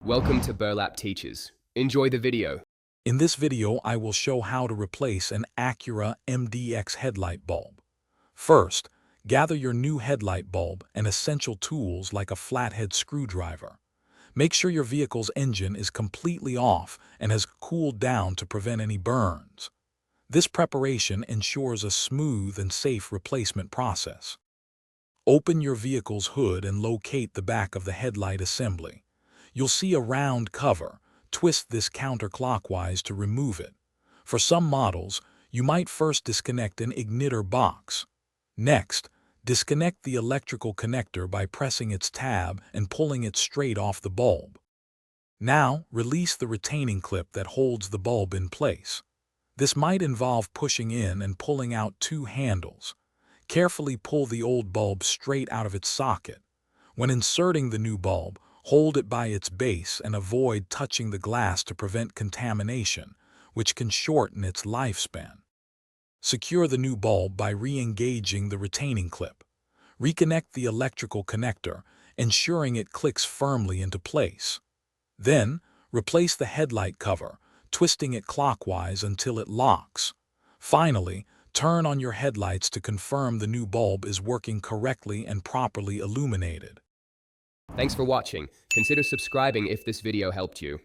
Welcome to Burlap Teachers. Enjoy the video. In this video, I will show how to replace an Acura Mdx headlight bulb. First, gather your new headlight bulb and essential tools like a flathead screwdriver. Make sure your vehicle's engine is completely off and has cooled down to prevent any burns. This preparation ensures a smooth and safe replacement process. Open your vehicle's hood and locate the back of the headlight assembly. You'll see a round cover. Twist this counterclockwise to remove it. For some models, you might first disconnect an igniter box. Next, disconnect the electrical connector by pressing its tab and pulling it straight off the bulb. Now, release the retaining clip that holds the bulb in place. This might involve pushing in and pulling out two handles. Carefully pull the old bulb straight out of its socket. When inserting the new bulb, hold it by its base and avoid touching the glass to prevent contamination, which can shorten its lifespan. Secure the new bulb by re-engaging the retaining clip. Reconnect the electrical connector, ensuring it clicks firmly into place. Then, replace the headlight cover, twisting it clockwise until it locks. Finally, turn on your headlights to confirm the new bulb is working correctly and properly illuminated. Thanks for watching. Consider subscribing if this video helped you.